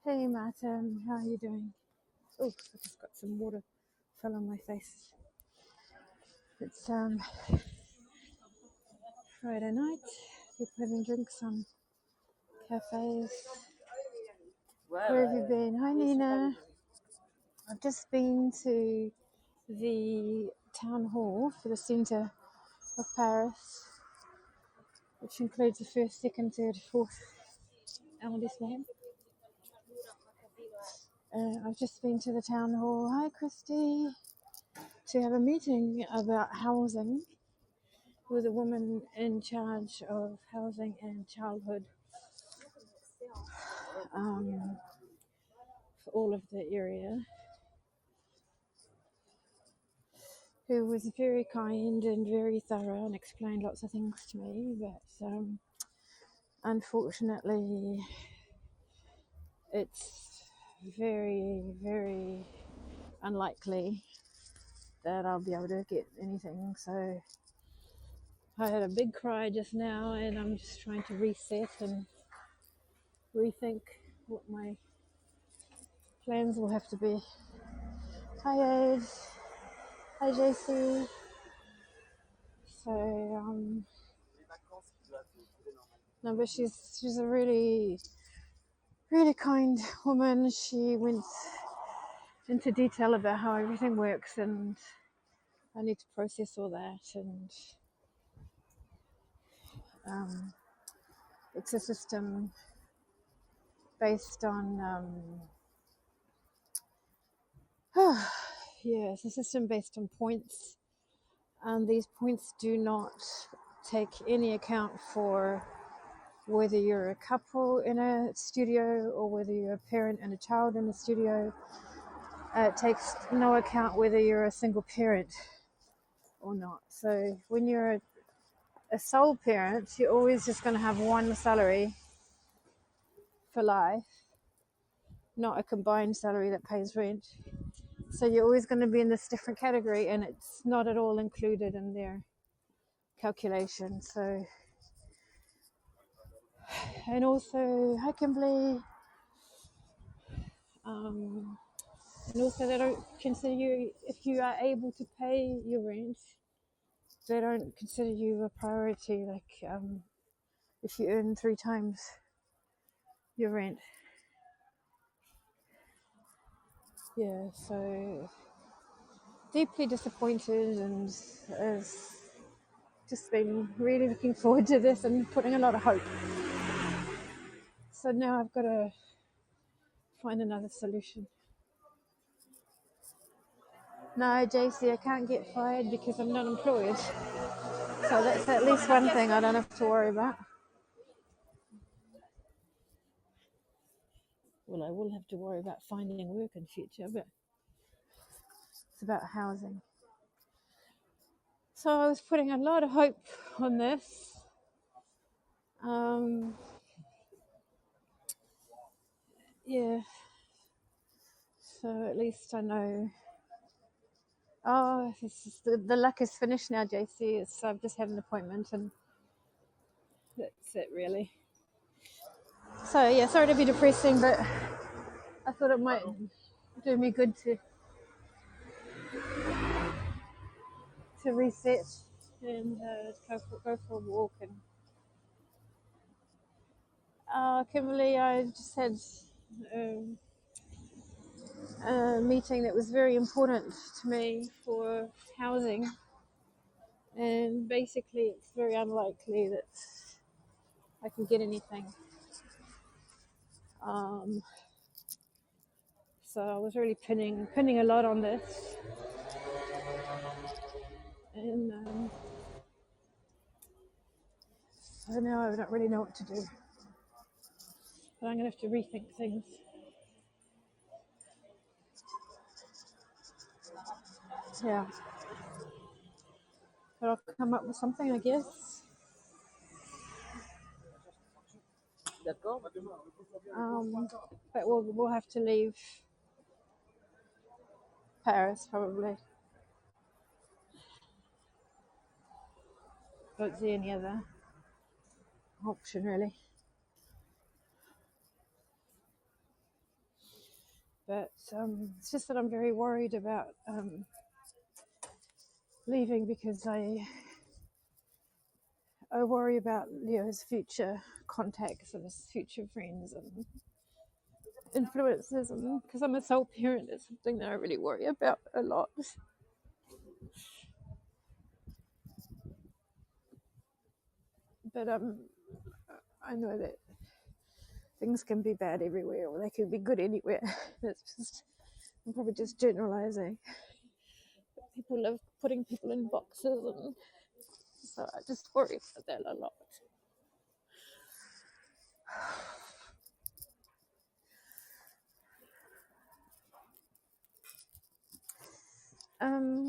Hey Martin, how are you doing? Oh, I just got some water fell on my face. It's Friday night. People having drinks on cafes. Where have you been? Hi Nina. I've just been to the town hall for the centre of Paris, which includes the first, second, third, fourth arrondissement. I've just been to the town hall. Hi Christy. To have a meeting about housing with a woman in charge of housing and childhood for all of the area, who was very kind and very thorough and explained lots of things to me. But unfortunately, it's very, very unlikely that I'll be able to get anything. So I had a big cry just now, and I'm just trying to reset and rethink what my plans will have to be. Hi Age. Hi JC. So no, but she's a really kind woman. She went into detail about how everything works, and I need to process all that. And it's a system based on it's a system based on points, and these points do not take any account for whether you're a couple in a studio or whether you're a parent and a child in a studio. It takes no account whether you're a single parent or not. So when you're a sole parent, you're always just going to have one salary for life, not a combined salary that pays rent. So you're always going to be in this different category, and it's not at all included in their calculation. So, and also, hi Kimberly, and also they don't consider you, if you are able to pay your rent, they don't consider you a priority. Like if you earn 3 times your rent. Yeah, so deeply disappointed, and has just been really looking forward to this and putting a lot of hope. So now I've got to find another solution. No, JC, I can't get fired because I'm not employed. So that's at least one thing I don't have to worry about. Well, I will have to worry about finding work in future, but it's about housing. So I was putting a lot of hope on this. Yeah. So at least I know. Oh, this is the luck is finished now, JC. I've just had an appointment, and that's it, really. So yeah, sorry to be depressing, but I thought it might do me good to reset and go for a walk. And Kimberly, I just had a meeting that was very important to me for housing, and basically it's very unlikely that I can get anything. So I was really pinning a lot on this, and so now I don't really know what to do. But I'm going to have to rethink things. Yeah. But I'll come up with something, I guess. But we'll have to leave Paris probably. Don't see any other option really. But it's just that I'm very worried about leaving because I worry about Leo's future contacts and his future friends and influences, and because I'm a sole parent, it's something that I really worry about a lot. But I know that things can be bad everywhere, or they can be good anywhere. I'm probably just generalizing. People love putting people in boxes, and so I just worry about that a lot.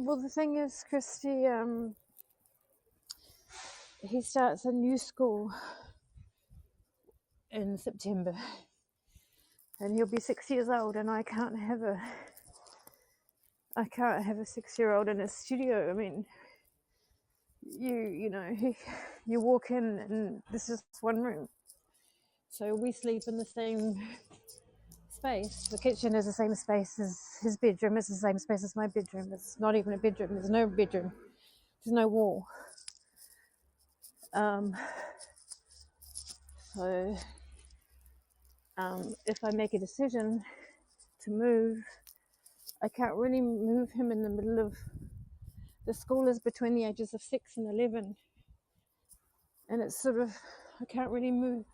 Well, the thing is, Christy, he starts a new school in September, and he'll be 6 years old, and I can't have a 6-year-old in a studio. I mean, you walk in and this is one room, so we sleep in the same space. The kitchen is the same space as his bedroom. It's the same space as my bedroom. It's not even a bedroom. There's no bedroom. There's no wall. So if I make a decision to move, I can't really move him in the middle of the school is between the ages of 6 and 11, and it's sort of I can't really move.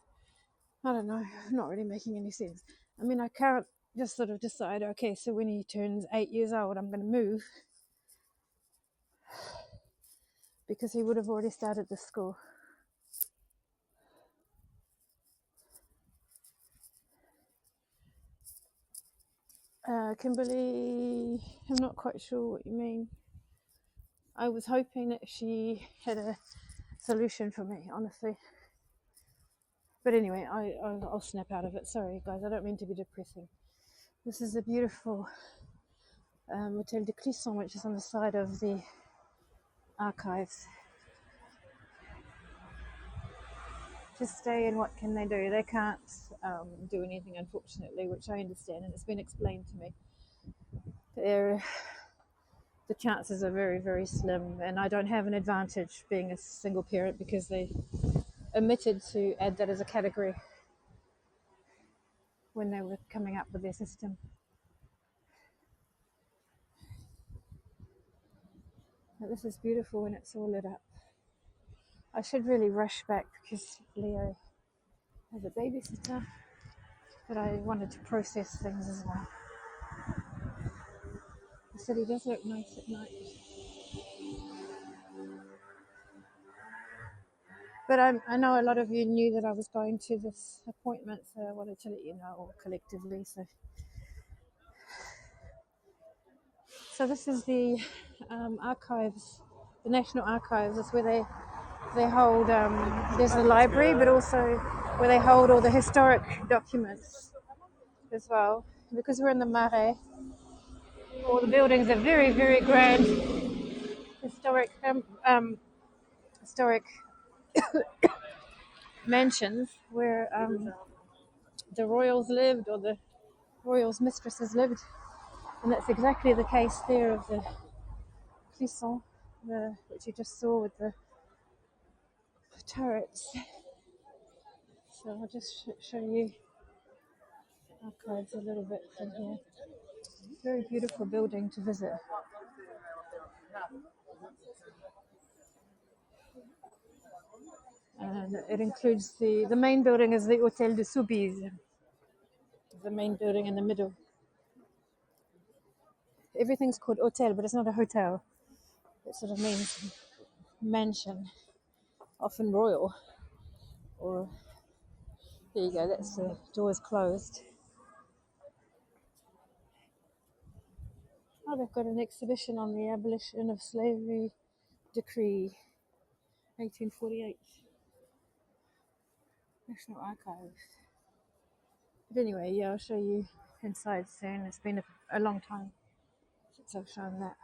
I don't know. Not really making any sense. I mean, I can't just sort of decide, okay, so when he turns 8 years old, I'm going to move, because he would have already started the school. Kimberly, I'm not quite sure what you mean. I was hoping that she had a solution for me, honestly. But anyway, I'll snap out of it. Sorry, guys, I don't mean to be depressing. This is a beautiful Hotel de Clisson, which is on the side of the archives. Just stay, and what can they do? They can't do anything, unfortunately, which I understand, and it's been explained to me. The chances are very, very slim, and I don't have an advantage being a single parent because they omitted to add that as a category when they were coming up with their system. But this is beautiful when it's all lit up. I should really rush back because Leo has a babysitter, but I wanted to process things as well. The city does look nice at night. But I know a lot of you knew that I was going to this appointment, so I wanted to let you know all collectively. So this is the archives, the National Archives. It's where they hold, there's the library, but also where they hold all the historic documents as well. Because we're in the Marais, all the buildings are very, very grand, historic mansions where the royals lived, or the royals' mistresses lived. And that's exactly the case there of the Clisson, which you just saw with the turrets. So I'll just show you archives a little bit from here. Very beautiful building to visit. And it includes the main building is the Hotel de Soubise, the main building in the middle. Everything's called hotel, but it's not a hotel. It sort of means mansion, often royal. Or there you go, that's the doors closed. Oh, they've got an exhibition on the abolition of slavery decree, 1848. National Archives. But anyway, yeah, I'll show you inside soon. It's been a long time since I've shown that.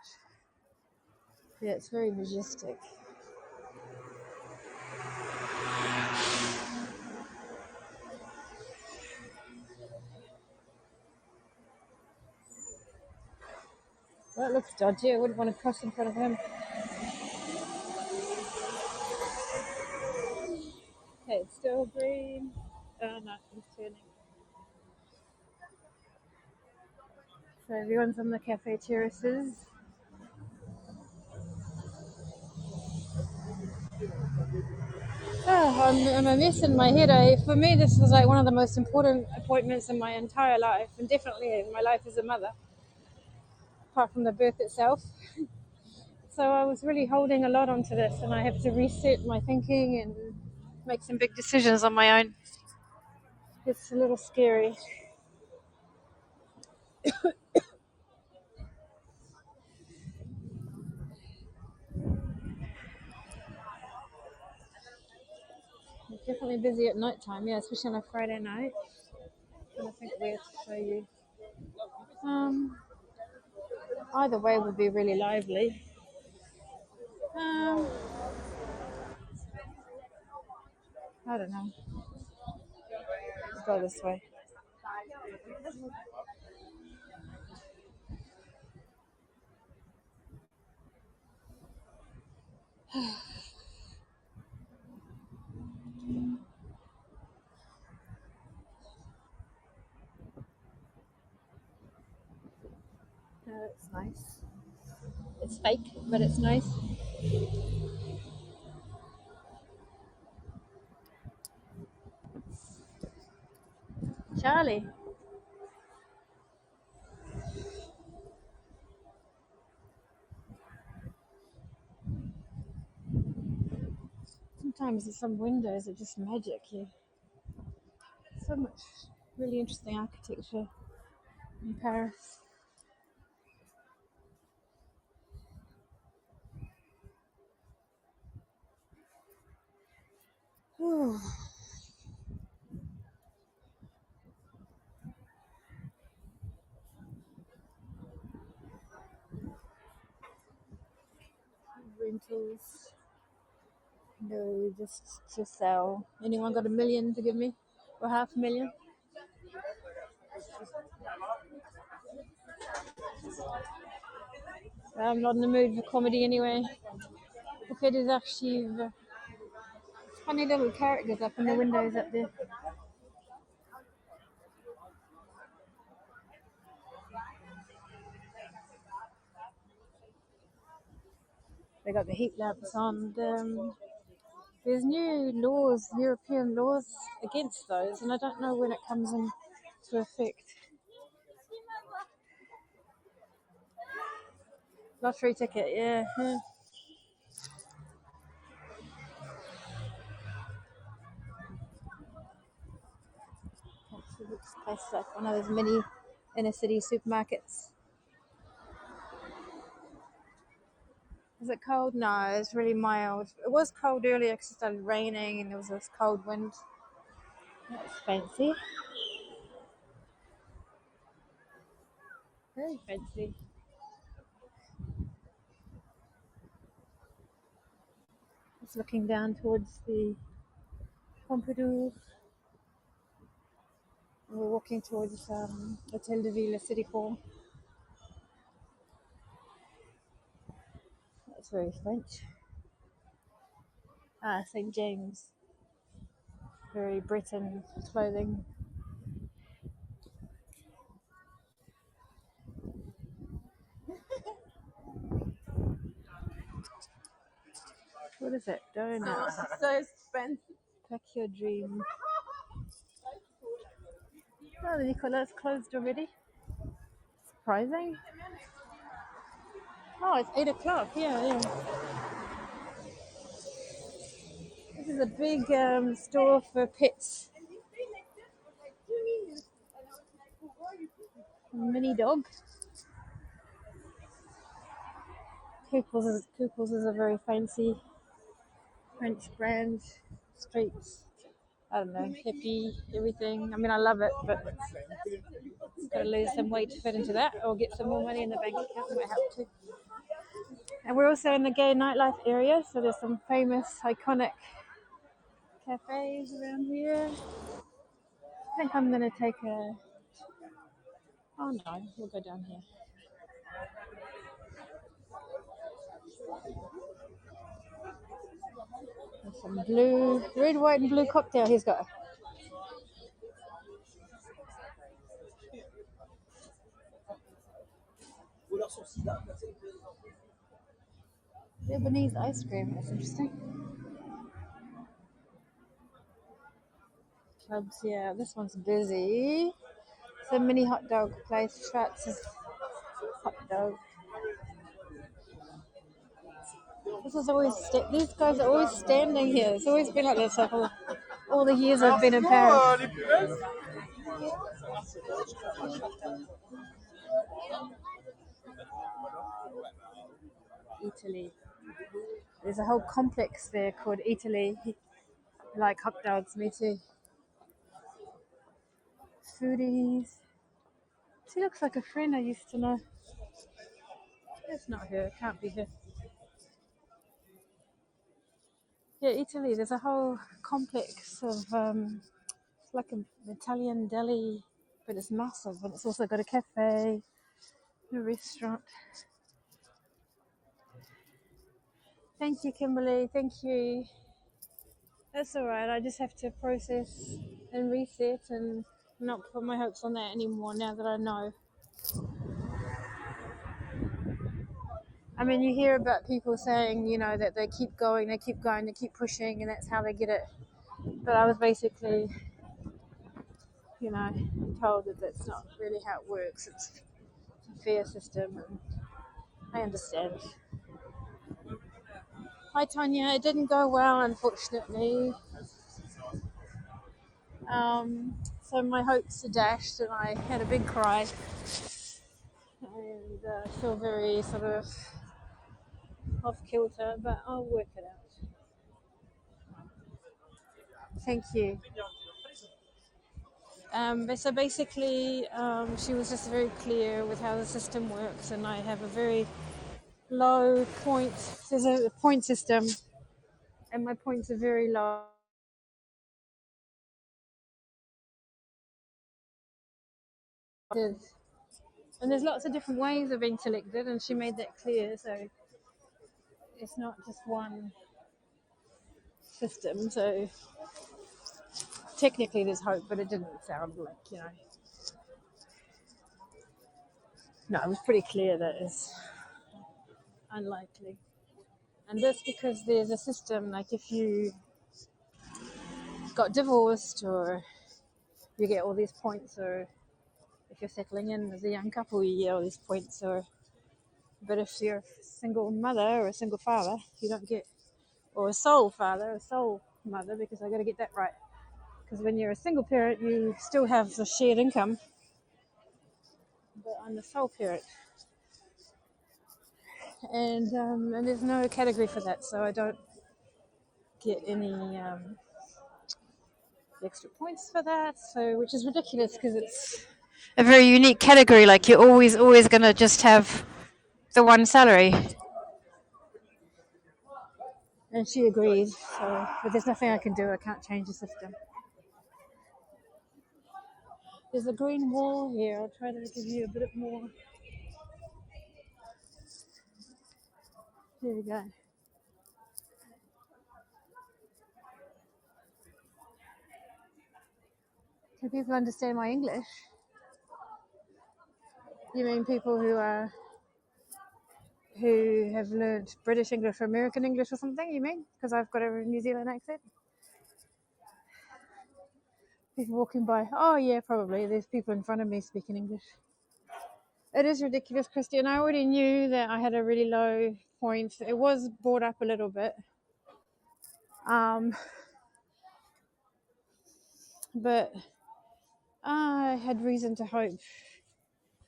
Yeah, it's very majestic. That looks dodgy. I wouldn't want to cross in front of him. Okay, it's still green. Oh no, he's turning. So everyone's on the cafe terraces. Oh, I'm a mess in my head. For me, this is like one of the most important appointments in my entire life, and definitely in my life as a mother, apart from the birth itself. So I was really holding a lot onto this, and I have to reset my thinking and make some big decisions on my own. It's a little scary. It's definitely busy at night time, yeah, especially on a Friday night. And I think where to show you. Um, Either way would be really lively. Um, I don't know. Let's go this way. No, it's nice. It's fake, but it's nice. Charlie. Sometimes there's some windows are just magic here. So much really interesting architecture in Paris. Whew. Rentals. No, just to sell. Anyone got $1 million to give me? Or $500,000? I'm not in the mood for comedy anyway. Okay, des archives. Funny little characters up in the windows up there. They got the heat lamps on. There's new laws, European laws against those, and I don't know when it comes into effect. Lottery ticket, yeah. It looks like one of those mini inner city supermarkets. Is it cold? No, it's really mild. It was cold earlier because it started raining and there was this cold wind. That's fancy. Very fancy. Just looking down towards the Pompidou. We're walking towards Hotel de Ville, City Hall. That's very French. Ah, St. James. Very Breton clothing. What is it? Donut. So expensive. Pack your dream. Oh, the Nicolas closed already. Surprising. Oh, it's 8 o'clock. Yeah. This is a big store for pets. Mini dog. Couples is a very fancy French brand. Streets. I don't know, hippie, everything. I mean, I love it, but it's got to lose some weight to fit into that, or get some more money in the bank account. Might have to. And we're also in the gay nightlife area, so there's some famous, iconic cafes around here. I think I'm gonna take a. Oh no, we'll go down here. There's some blue, red, white, and blue cocktail he's got. Lebanese ice cream. That's interesting. Clubs, yeah. This one's busy. It's a mini hot dog place. Schwarz's hot dog. This is always these guys are always standing here. It's always been like this. Like all the years I've been in Paris. Italy. There's a whole complex there called Italy. Like hot dogs, me too. Foodies. She looks like a friend I used to know. It's not her. It can't be her. Yeah, Italy. There's a whole complex of it's like an Italian deli, but it's massive, and it's also got a cafe, a restaurant. Thank you, Kimberly. Thank you. That's all right. I just have to process and reset and not put my hopes on that anymore now that I know. I mean, you hear about people saying, that they keep going, they keep going, they keep pushing, and that's how they get it. But I was basically, you know, told that that's not really how it works. It's a fair system, and I understand. Hi, Tanya. It didn't go well, unfortunately. So my hopes are dashed, and I had a big cry, and feel very sort of off kilter, but I'll work it out. Thank you. But so basically, she was just very clear with how the system works, and I have a very low point. There's a point system, and my points are very low. And there's lots of different ways of being selected, and she made that clear. So it's not just one system. So technically, there's hope, but it didn't sound like. No, it was pretty clear that it's unlikely. And that's because there's a system, like if you got divorced or you get all these points, or if you're settling in as a young couple, you get all these points, but if you're a single mother or a single father, you don't get, or a sole father, a sole mother, because I got to get that right. Because when you're a single parent, you still have the shared income, but I'm the sole parent, and there's no category for that, so I don't get any extra points for that. So, which is ridiculous because it's a very unique category. Like you're always gonna just have the one salary. And she agreed. So, but there's nothing I can do. I can't change the system. There's a green wall here. I'll try to give you a bit more. Here we go. Can people understand my English? You mean people who have learned British English or American English or something? You mean because I've got a New Zealand accent? People walking by. Oh yeah, probably. There's people in front of me speaking English. It is ridiculous, Christy, and I already knew that I had a really low point. It was brought up a little bit, um, but I had reason to hope.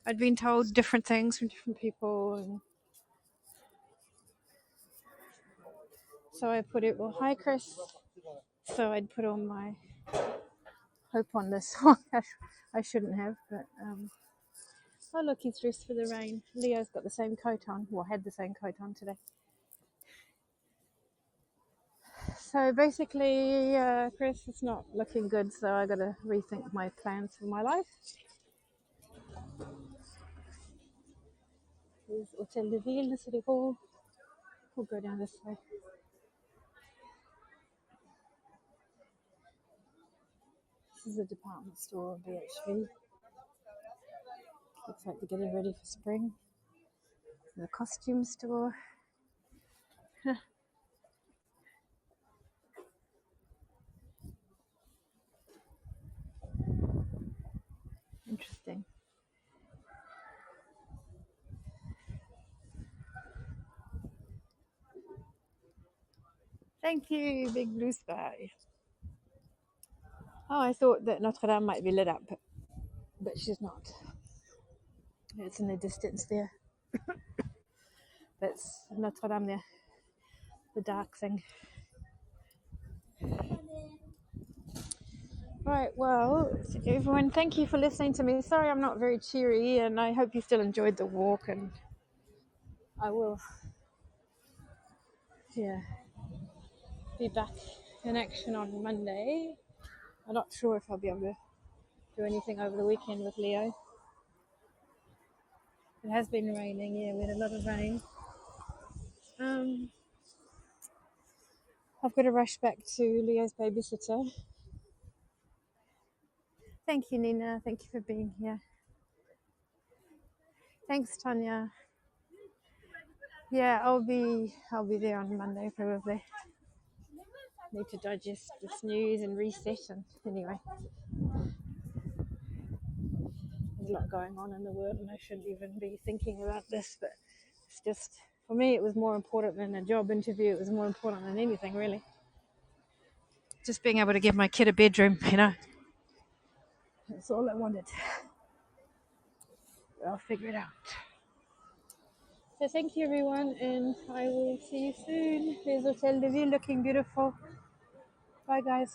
I'd been told different things from different people, and so I put it. Well, hi, Chris. So I'd put all my hope on this one. I shouldn't have, but oh look, he's dressed for the rain. Leo's got the same coat on. Well, had the same coat on today. So basically, Chris, it's not looking good. So I got to rethink my plans for my life. There's Hotel de Ville, the City Hall. We'll go down this way. This is a department store, BHV. Looks like they're getting ready for spring. The costume store. Interesting. Thank you, big blue sky. Oh, I thought that Notre Dame might be lit up, but she's not. It's in the distance there. That's Notre Dame there, the dark thing. Right, well, everyone, thank you for listening to me. Sorry I'm not very cheery, and I hope you still enjoyed the walk, and I will, yeah, be back in action on Monday. I'm not sure if I'll be able to do anything over the weekend with Leo. It has been raining, yeah, we had a lot of rain. I've got to rush back to Leo's babysitter. Thank you, Nina. Thank you for being here. Thanks, Tanya. Yeah, I'll be there on Monday probably. Need to digest this news and reset, and anyway, there's a lot going on in the world, and I shouldn't even be thinking about this, but it's just, for me, it was more important than a job interview. It was more important than anything, really. Just being able to give my kid a bedroom, That's all I wanted. I'll figure it out. So thank you, everyone, and I will see you soon. There's Hotel de Ville looking beautiful. Bye, guys.